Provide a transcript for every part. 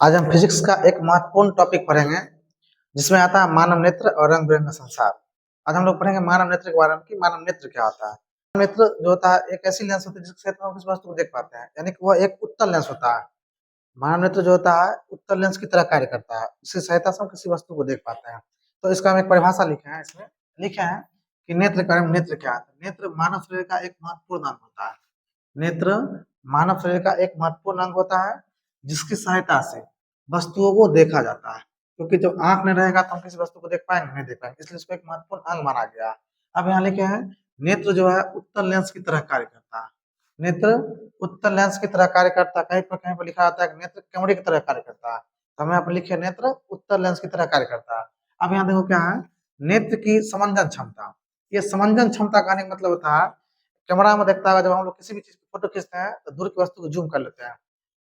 आज हम फिजिक्स का एक महत्वपूर्ण टॉपिक पढ़ेंगे जिसमें आता है मानव नेत्र और रंग बिरंगा संसार। आज हम लोग पढ़ेंगे मानव नेत्र के बारे में कि मानव नेत्र क्या होता है। मानव नेत्र जो होता है एक ऐसी लेंस होती है जिसके से हम किसी वस्तु को देख पाते हैं, यानी कि वह एक उत्तल लेंस होता है। मानव नेत्र जो होता है उत्तल लेंस की तरह कार्य करता है, इसकी सहायता से हम किसी वस्तु को देख पाते हैं। तो इसका हम एक परिभाषा लिखे हैं, इसमें लिखे हैं कि नेत्र का नेत्र क्या है। नेत्र मानव शरीर का एक महत्वपूर्ण अंग होता है। नेत्र मानव शरीर का एक महत्वपूर्ण अंग होता है जिसकी सहायता से वस्तुओं को देखा जाता है, क्योंकि जब आंख नहीं रहेगा तो हम किसी वस्तु को देख पाएंगे नहीं देख पाएंगे, इसलिए इसको एक महत्वपूर्ण अंग माना गया है। अब यहाँ लिखे हैं नेत्र जो है उत्तल लेंस की तरह कार्य करता है। नेत्र उत्तल लेंस की तरह कार्य करता है। कहीं पर लिखा आता है कि नेत्र कैमरे की तरह कार्य करता है, तो हम यहाँ पर लिखे नेत्र उत्तल लेंस की तरह कार्य करता है। अब यहाँ देखो क्या है, नेत्र की समंजन क्षमता। ये समंजन क्षमता का मतलब होता है, कैमरा में देखता है जब हम लोग किसी भी चीज की फोटो खींचते हैं तो दूर की वस्तु को जूम कर लेते हैं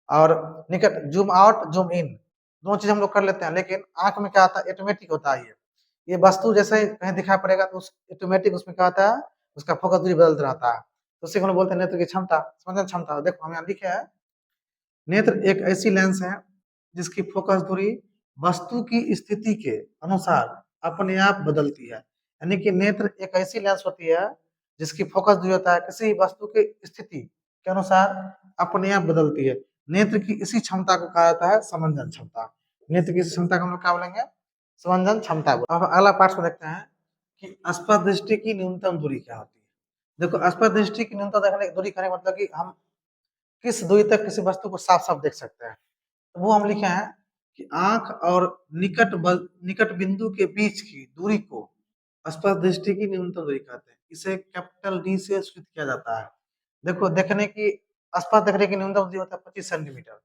और निकट जूम आउट जूम इन दोनों चीज हम लोग कर लेते हैं, लेकिन आंख में क्या आता है, ऑटोमेटिक होता है। ये वस्तु जैसे ही कहीं दिखाई पड़ेगा तो ऑटोमेटिक उसमें क्या होता है, उसका फोकस दूरी बदलता रहता है। तो उसी को हम लोग बोलते हैं नेत्र की क्षमता, समंजन क्षमता। देखो हम यहाँ लिखे है नेत्र एक ऐसी लेंस है जिसकी फोकस दूरी वस्तु की स्थिति के अनुसार अपने आप बदलती है। यानी कि नेत्र एक ऐसी लेंस होती है जिसकी फोकस दूरी होता है किसी वस्तु की स्थिति के अनुसार अपने आप बदलती है। नेत्र की इसी क्षमता को कहा जाता है समंजन क्षमता। नेत्र की इस क्षमता को हम लोग क्या बोलेंगे, समंजन क्षमता। अब अगला पार्ट को देखते हैं कि स्पर्श दृष्टि की न्यूनतम दूरी क्या होती है। देखो स्पर्श दृष्टि की न्यूनतम देखने दूरी करने का मतलब कि हम किस दूरी तक किसी वस्तु को साफ साफ देख सकते हैं। तो वो हम लिखे हैं कि आंख और निकट बिंदु के बीच की दूरी को स्पर्श दृष्टि की न्यूनतम दूरी कहते हैं। इसे कैपिटल डी से सूचित किया जाता है। देखो देखने की स्पर्श देखने की न्यूनतम दूरी होता है 25 सेंटीमीटर।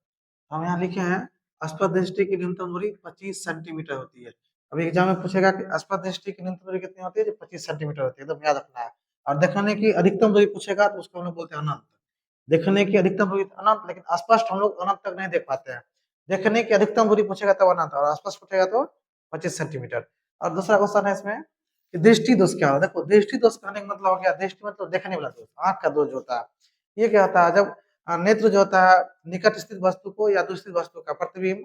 हम यहाँ लिखे हैं स्पर्श दृष्टि की न्यूनतम दूरी 25 सेंटीमीटर होती है। अभी एग्जाम में पूछेगा कि स्पर्श दृष्टि की न्यूनतम दूरी कितनी होती है, जो 25 सेंटीमीटर होती है, एकदम याद रखना है। और देखने की अधिकतम दूरी पूछेगा तो उसको हम लोग बोलते हैं अनंत। देखने की अधिकतम दूरी अनंत, लेकिन स्पष्ट हम लोग अनंत तक नहीं देख पाते हैं। देखने की अधिकतम दूरी पूछेगा तो अनंत, और स्पष्ट पूछेगा तो 25 सेंटीमीटर। और दूसरा क्वेश्चन है इसमें कि दृष्टि दोष क्या होता है। देखो दृष्टि दोष कहने का मतलब हो गया, दृष्टि मतलब देखने वाला दोष, आंख का दोष जो होता है। ये क्या होता है, जब नेत्र जो होता है निकट स्थित वस्तु को या दूसरी वस्तु का प्रतिबिंब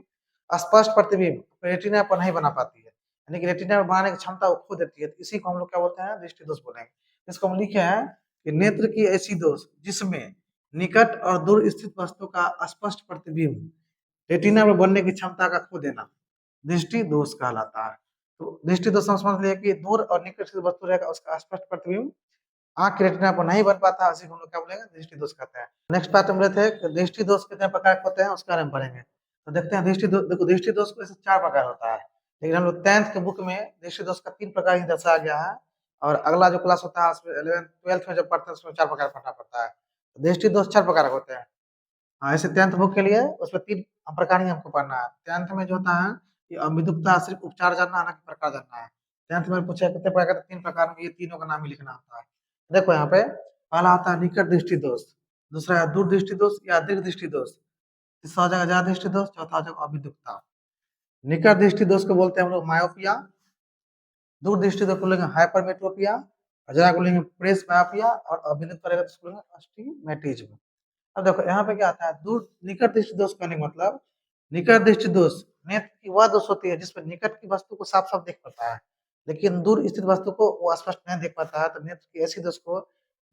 स्पष्ट प्रतिबिंब रेटिना पर नहीं बना पाती है, यानी कि रेटिना पर बनाने की क्षमता वो खो देती है। तो इसी को हम लोग क्या बोलते हैं, दृष्टि दोष बोलेंगे। इसको हम लिखे हैं कि नेत्र की ऐसी दोष जिसमें निकट और दूर स्थित वस्तु का स्पष्ट प्रतिबिंब रेटिना में बनने की क्षमता का खो देना दृष्टि दोष कहलाता है। तो दृष्टि दोष हम समझ लिए कि दूर और निकट स्थित वस्तु रहेगा उसका स्पष्ट प्रतिबिंब आंख की रेटिना पर नहीं बन पाता, उसी को हम लोग क्या बोलेंगे, दृष्टि दोष कहते हैं। नेक्स्ट पार्ट हम लेते हैं कि दृष्टि दोष कितने प्रकार के होते हैं, उसके बारे में पढ़ेंगे। तो देखते हैं दृष्टि दोष। देखो दृष्टि दोष को ऐसे 4 प्रकार होता है, लेकिन हम लोग 10th के बुक में दृष्टि दोष का 3 प्रकार ही दर्शाया गया है। और अगला जो क्लास होता है उसमें 11th 12th में जब पढ़ते हैं उसमें 4 प्रकार पढ़ना पड़ता है। तो दृष्टि दोष 4 प्रकार के होते हैं। हाँ, ऐसे 10th बुक के लिए उसमें 3 प्रकार ही हमको पढ़ना है। 10th में जो होता है कि विदुप्ता सिर्फ उपचार जानना है, ना कि प्रकार जानना है। 10th में पूछा कितने प्रकार के, 3 प्रकार में, ये तीनों का नाम ही लिखना होता है। देखो यहाँ पे पहला आता है निकट दृष्टि दोष, दूसरा है दूर दृष्टि दोष या दीर्घ दृष्टि दोष, तीसरा हो जाएगा ज्यादा दृष्टि दोष, चौथा हो जाएगा अविदुप्ता। निकट दृष्टि दोष को बोलते हैं हम लोग मायोपिया, दूर दृष्टि दोष को बोलेंगे हाइपरमेट्रोपिया, और ज्यादा को बोलेंगे प्रेस मायोपिया, और अविदुप्त रहेगा तो उसको बोलेंगे अस्टिमेटिज्म। अब देखो यहाँ पे क्या आता है, दूर निकट दृष्टि दोष कहने का मतलब निकट दृष्टि दोष नेत्र की वह दोष होती है जिसमें निकट की वस्तु को साफ साफ देख पाता है, लेकिन दूर स्थित वस्तु को वो स्पष्ट नहीं देख पाता है। तो नेत्र की ऐसी दोष को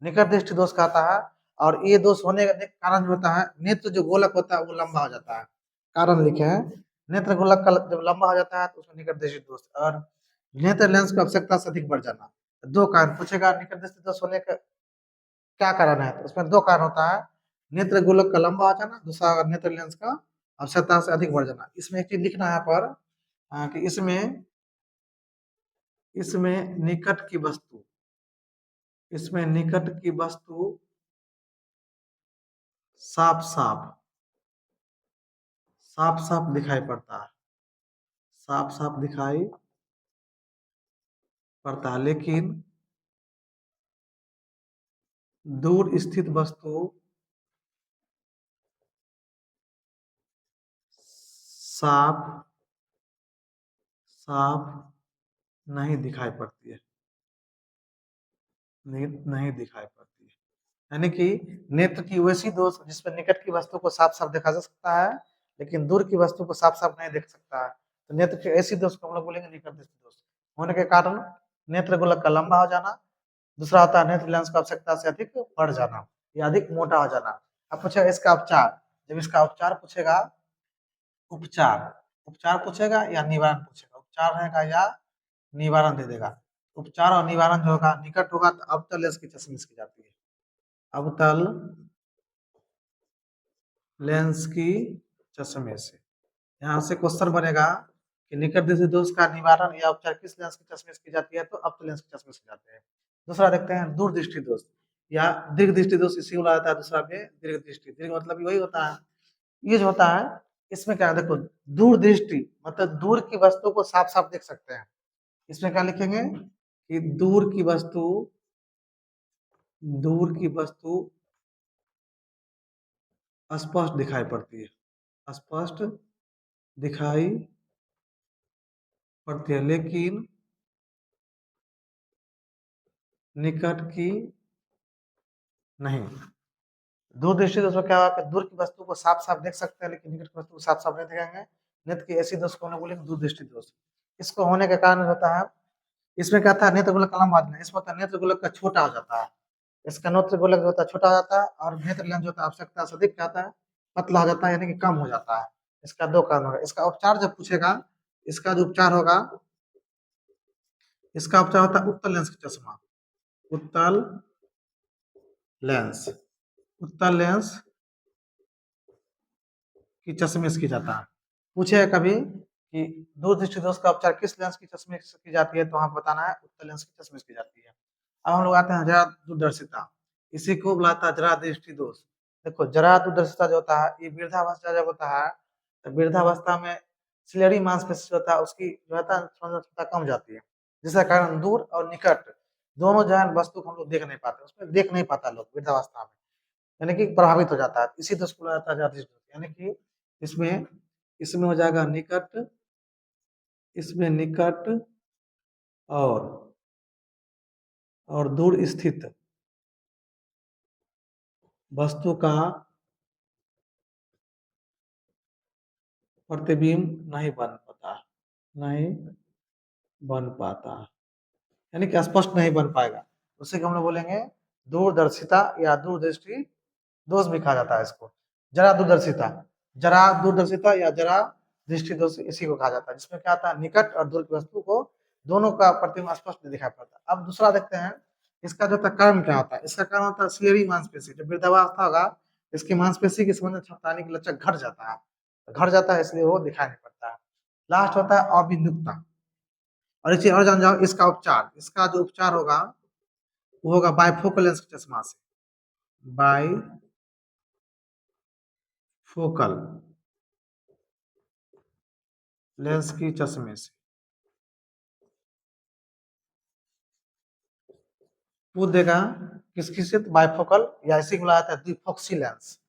निकट दृष्टि दोष कहता है। और ये दोष होने का कारण जो होता है, नेत्र जो गोलक होता है वो लंबा हो जाता है। कारण लिखे हैं नेत्र गोलक का जब लंबा हो जाता है तो उसमें निकट दृष्टि दोष, और नेत्र लेंस की आवश्यकता से अधिक बढ़ जाना। दो कारण पूछेगा निकट दृष्टि दोष होने का क्या कारण है, तो उसमें 2 कारण होता है, नेत्र गोलक का लंबा हो जाना, दूसरा नेत्र लेंस का आवश्यकता से अधिक बढ़ जाना। इसमें एक चीज लिखना है पर कि इसमें निकट की वस्तु, इसमें निकट की वस्तु साफ साफ साफ साफ दिखाई पड़ता है, साफ साफ दिखाई पड़ता है, लेकिन दूर स्थित वस्तु साफ साफ नहीं दिखाई पड़ती है, नहीं दिखाई पड़ती है। यानी कि नेत्र की वैसी दोष जिसमें निकट की वस्तु को साफ साफ देखा जा सकता है, लेकिन दूर की वस्तु को साफ साफ नहीं देख सकता है। तो नेत्र के ऐसी दोष को हम लोग बोलेंगे निकट दृष्टि दोष होने के कारण नेत्र गोलक का लंबा हो जाना। दूसरा होता है नेत्र लेंस की आवश्यकता से अधिक बढ़ जाना या अधिक मोटा हो जाना। अब पूछेगा इसका उपचार, जब इसका उपचार पूछेगा, उपचार उपचार पूछेगा या निवारण पूछेगा, उपचार रहेगा या निवारण दे देगा। उपचार और निवारण जो होगा, निकट होगा तो अवतल लेंस की चश्मिश की जाती है, अवतल लेंस की चश्मे से। यहाँ से क्वेश्चन बनेगा कि निकट दृष्टि दोष का निवारण या उपचार किस लेंस की चश्मे से की जाती है, तो अवतल लेंस की चश्मे से जाते हैं। दूसरा देखते हैं दूर दृष्टि दोष या दीर्घ दृष्टि दोष, इसी को जाता है दूसरा में दीर्घ दृष्टि। दीर्घ मतलब वही होता है, ये जो होता है इसमें क्या है, देखो दूर दृष्टि मतलब दूर की वस्तु को साफ साफ देख सकते हैं। इसमें क्या लिखेंगे कि दूर की वस्तु स्पष्ट दिखाई पड़ती है, स्पष्ट दिखाई पड़ती है, लेकिन निकट की नहीं। दूर दृष्टि दोष में क्या होगा कि दूर की वस्तु को साफ साफ देख सकते हैं लेकिन निकट की वस्तु को साफ साफ नहीं देखेंगे। नेत्र की ऐसी दोष को हम लोग बोलेंगे दूर दृष्टि दोष। इसको होने के कारण होता है, इसमें क्या था नेत्र गोलक का लंबा हो जाना, इसमें होता है नेत्र गोलक का छोटा हो जाता है। इसका नेत्र गोलक जो होता है छोटा हो जाता है और नेत्र लेंस जो होता है आवश्यकता से अधिक क्या होता है, पतला हो जाता है यानी कि कम हो जाता है। इसका दो कारण होगा। इसका उपचार जब पूछेगा, इसका जो उपचार होगा, इसका उपचार होता है उत्तल लेंस की चश्मा, उत्तल लेंस, उत्तल लेंस की चश्मे से की जाता है। पूछेगा कभी कि दूर दृष्टि दोष का उपचार किस लेंस की चश्मे से की जाती है, तो वहां बताना है उत्तल लेंस की चश्मे से की जाती है। अब हम लोग आते हैं जरा दूरदर्शिता, इसी को बुलाता है जरा दृष्टि दोष। देखो जरा दूरदर्शिता जो होता है, ये वृद्धावस्था जब होता है तो वृद्धावस्था में सिलेरी मांसपेशी होता है, उसकी जो होता है क्षमता कम जाती है, जिसके कारण दूर और निकट दोनों जो है वस्तु को हम लोग देख नहीं पाते, उसमें देख नहीं पाता लोग वृद्धावस्था में, यानी कि प्रभावित हो जाता है। इसी दोष को बुलाता है जरा दृष्टि दोष। यानी कि इसमें इसमें हो जाएगा निकट, इसमें निकट और दूर स्थित वस्तु का प्रतिबिंब नहीं बन पाता, नहीं बन पाता, यानी कि स्पष्ट नहीं बन पाएगा। उसी को हम लोग बोलेंगे दूरदर्शिता या दूरदृष्टि दोष भी कहा जाता है इसको। जरा दूरदर्शिता, जरा दूरदर्शिता या जरा दृष्टि दोष इसी को कहा जाता है, जिसमें क्या आता है निकट और दूर की वस्तु को दोनों का प्रतिबिंब स्पष्ट नहीं दिखाई पड़ता। अब दूसरा देखते हैं इसका जो कारण क्या होता है। इसका कारण होता है सिलेरी मांसपेशी। जब वृद्धावस्था होगा इसकी मांसपेशी की संबंधित क्षमता की लचक घट जाता है, घट जाता है इसलिए वो दिखाई नहीं पड़ता है। लास्ट होता है अबिंदुकता। और एक चीज और जान जाओ, इसका उपचार, इसका जो उपचार होगा वो होगा बायफोकल लेंस के चश्मा से, बायफोकल लेंस की चश्मे से। वो देगा किसकी से, बायफोकल या इसी को बुलाया जाता है द्विफोक्सी लेंस।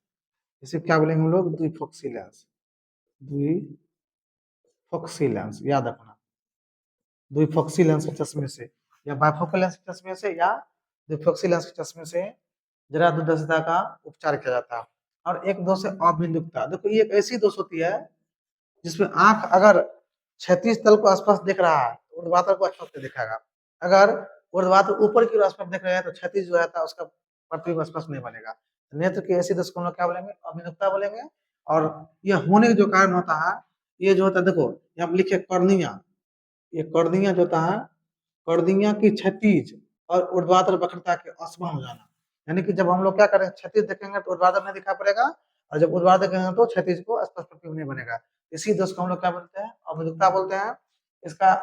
इसे क्या बोलेंगे हम लोग, द्विफोक्सी लेंस, द्विफोक्सी लेंस याद रखना। द्विफोक्सी लेंस के चश्मे से या बायफोकल लेंस के चश्मे से या द्विफोक्सी लेंस के चश्मे से जरा दूरदर्शिता का उपचार किया जाता है। और एक दोष है अबिंदुकता। देखो ये एक ऐसी दोष होती है जिसमें आंख अगर क्षैतिज तल को स्पष्ट दिख रहा है तो ऊर्ध्वाधर को स्पष्ट नहीं दिखाएगा। अगर ऊर्ध्वाधर ऊपर की ओर स्पष्ट दिख रहा है तो क्षैतिज जो रहता है उसका प्रतिबिंब स्पष्ट नहीं बनेगा। नेत्र की ऐसी दोष को हम लोग क्या बोलेंगे, अबिंदुकता बोलेंगे। और यह होने के जो कारण होता है, ये जो होता है देखो यहाँ पे लिखे कर्निया, ये कर्निया जो होता है, कर्निया की क्षैतिज और ऊर्ध्वाधर वक्रता के असमान हो जाना। यानी कि जब हम लोग क्या करें क्षैतिज देखेंगे तो ऊर्ध्वाधर नहीं दिखाई पड़ेगा, और जब ऊर्ध्वाधर देखेंगे तो क्षैतिज को स्पष्ट प्रतिबिंब नहीं बनेगा। इसी दोष को हम लोग क्या बोलते हैं, अबिंदुकता बोलते हैं। इसका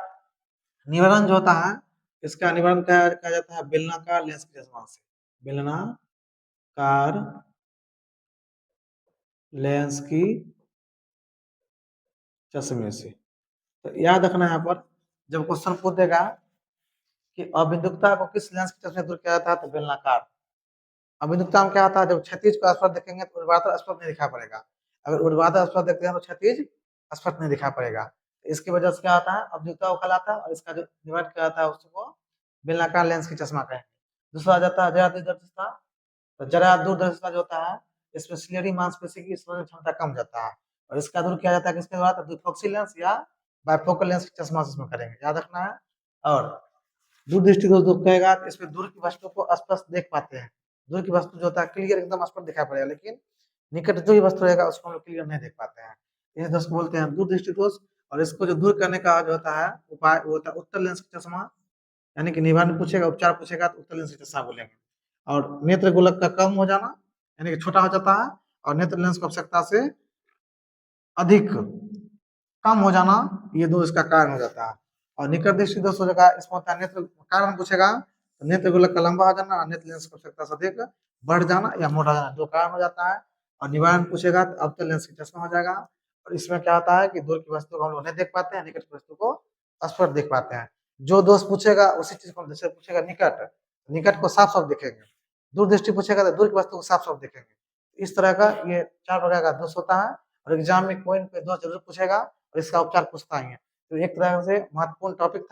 निवारण जो होता है, इसका निवारण कहा जाता है बेलनाकार लेंस के चश्मा से, बेलनाकार लेंस की चश्मे से। तो याद रखना यहाँ पर जब क्वेश्चन पूछ देगा कि अबिंदुकता को किस लेंस के चश्मे दूर किया जाता है, तो बेलनाकार। अबिंदुकता में क्या होता है, जब क्षैतिज को स्पष्ट देखेंगे तो ऊर्ध्वाधर स्पष्ट नहीं दिखाई पड़ेगा, अगर ऊर्ध्वाधर स्पष्ट देखते हैं तो क्षैतिज स्पष्ट नहीं दिखाई पड़ेगा। तो इसकी वजह से क्या होता है, अबिंदुकता को कहलाता है। और इसका जो निवारण क्या होता है उसको बेलनाकार लेंस की चश्मा कहेंगे। दूसरा आ जाता है जरा दूरदर्शिता। तो जरा दूरदर्शिता जो होता है इसमें सिलेरी मांसपेशी की समझने क्षमता कम जाता है, और इसका दूर किया जाता है किसके द्वारा? तो द्विफोक्सी लेंस या बाइफोकल लेंस के चश्मा से इसमें करेंगे, याद रखना है। और दूर दृष्टि दोष जो कहेगा कि इसमें दूर की वस्तु को स्पष्ट देख पाते हैं। दूर की वस्तु जो होता है क्लियर एकदम स्पष्ट दिखाई पड़ेगा, लेकिन निकट जो भी वस्तु रहेगा उसको हम लोग क्लियर नहीं देख पाते हैं। इस दोष को बोलते हैं दूर दृष्टि दोष। और इसको जो दूर करने का जो होता है उपाय, वो होता है उत्तर लेंस का चश्मा। यानी कि निवारण पूछेगा, उपचार पूछेगा तो उत्तर लेंस का चश्मा बोलेंगे। और नेत्र गोलक का कम हो जाना, यानी कि छोटा हो जाता है, और नेत्र लेंस की आवश्यकता से अधिक कम हो जाना, ये दो इसका कारण हो जाता है। और निकट दृष्टि दोष हो जाएगा, इसमें होता है नेत्र कारण पूछेगा तो नेत्र गोलक का लंबा हो जाना, नेत्र लेंस की आवश्यकता से अधिक बढ़ जाना या मोटा हो जाना, दो कारण हो जाता है। और निवारण पूछेगा तो अवतल लेंस की चश्मा हो जाएगा। और इसमें क्या होता है कि दूर की वस्तु को हम लोग नहीं देख पाते हैं, निकट की वस्तु को स्पष्ट देख पाते हैं। जो दोष पूछेगा उसी चीज को, जैसे पूछेगा निकट, निकट को साफ साफ देखेंगे। दूर दृष्टि पूछेगा तो दूर की वस्तु को साफ साफ देखेंगे। इस तरह का ये 4 प्रकार का दोष होता है। और एग्जाम में कोई न कोई दोष जरूर पूछेगा और इसका उपचार पूछता ही है। तो एक तरह से महत्वपूर्ण टॉपिक था।